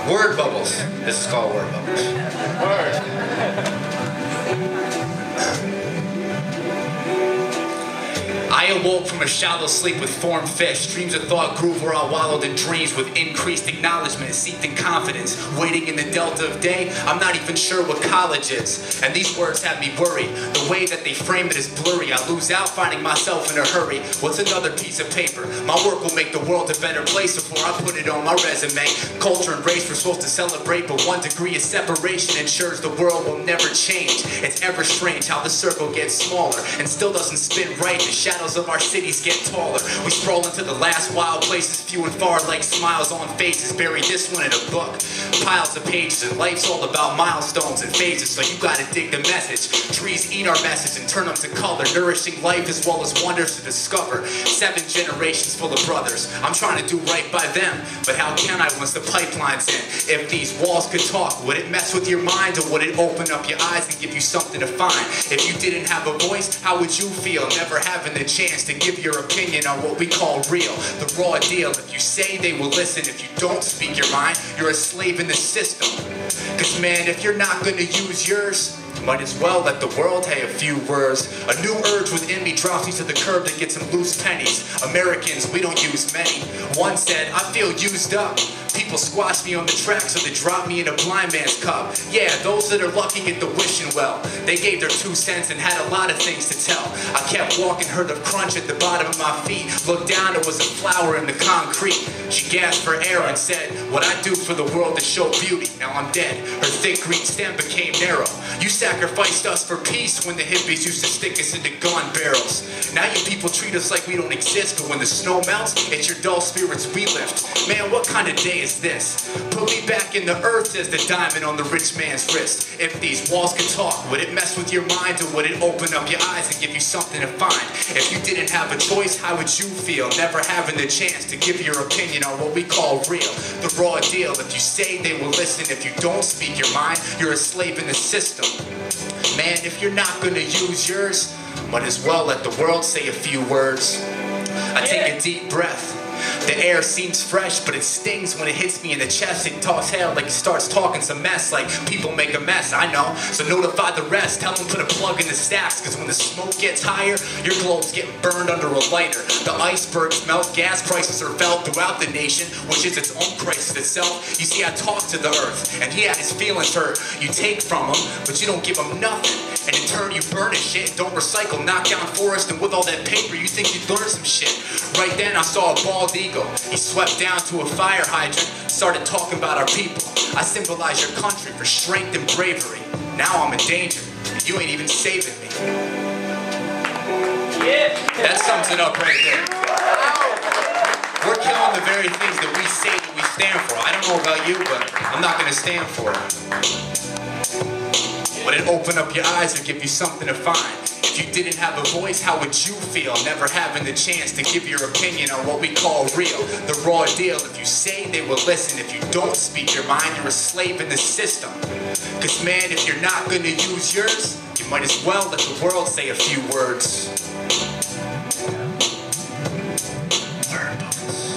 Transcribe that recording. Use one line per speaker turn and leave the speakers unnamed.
Word bubbles. This is called word bubbles. I awoke from a shallow sleep with formed fish. Dreams of thought grew where I wallowed in dreams with increased acknowledgement, seeped in confidence. Waiting in the delta of day, I'm not even sure what college is. And these words have me worried. The way that they frame it is blurry. I lose out finding myself in a hurry. What's another piece of paper? My work will make the world a better place before I put it on my resume. Culture and race we're supposed to celebrate, but 1 degree of separation ensures the world will never change. It's ever strange how the circle gets smaller and still doesn't spin right. The shadows of our cities get taller. We stroll into the last wild places, few and far, like smiles on faces. Bury this one in a book, piles of pages, and life's all about milestones and phases. So you gotta dig the message. Trees eat our message and turn them to color, nourishing life as well as wonders to discover. 7 generations full of brothers. I'm trying to do right by them, but how can I once the pipeline's in? If these walls could talk, would it mess with your mind, or would it open up your eyes and give you something to find? If you didn't have a voice, how would you feel never having the chance to give your opinion on what we call real? The raw deal. If you say they will listen, if you don't speak your mind, you're a slave in the system. Cause man, if you're not gonna use yours, might as well let the world say a few words. A new urge within me drops me to the curb to get some loose pennies. Americans, we don't use many. One said, I feel used up. People squash me on the track, so they drop me in a blind man's cup. Yeah, those that are lucky get the wishing well. They gave their 2 cents and had a lot of things to tell. I kept walking, heard the crunch at the bottom of my feet. Looked down, there was a flower in the concrete. She gasped for air and said, what I do for the world to show beauty. Now I'm dead. Her thick green stem became narrow. You sacrificed us for peace when the hippies used to stick us into gun barrels. Now you people treat us like we don't exist, but when the snow melts, it's your dull spirits we lift. Man, what kind of day is this? Put me back in the earth, says the diamond on the rich man's wrist. If these walls could talk, would it mess with your mind, or would it open up your eyes and give you something to find? If you didn't have a choice, how would you feel never having the chance to give your opinion on what we call real? The raw deal. If you say they will listen, if you don't speak your mind, you're a slave in the system. Man, if you're not gonna use yours, might as well let the world say a few words. I take a deep breath. The air seems fresh, but it stings when it hits me in the chest. It talks hell like it starts talking some mess, like people make a mess, I know. So notify the rest, tell them put a plug in the stacks, cause when the smoke gets higher, your globe's getting burned under a lighter. The icebergs melt, gas prices are felt throughout the nation, which is its own crisis itself. You see, I talked to the earth, and he had his feelings hurt. You take from him, but you don't give him nothing. And in turn you burn his shit, don't recycle, knock down forest, and with all that paper you think you'd learn some shit. Right then I saw a bald eagle. He swept down to a fire hydrant, started talking about our people. I symbolize your country for strength and bravery. Now I'm in danger, and you ain't even saving me. Yeah. That sums it up right there. We're killing the very things that we say that we stand for. I don't know about you, but I'm not gonna stand for it. Would it open up your eyes or give you something to find? If you didn't have a voice, how would you feel never having the chance to give your opinion on what we call real? The raw deal. If you say they will listen, if you don't speak your mind, you're a slave in the system. Cause man, if you're not gonna use yours, you might as well let the world say a few words. Word bubbles.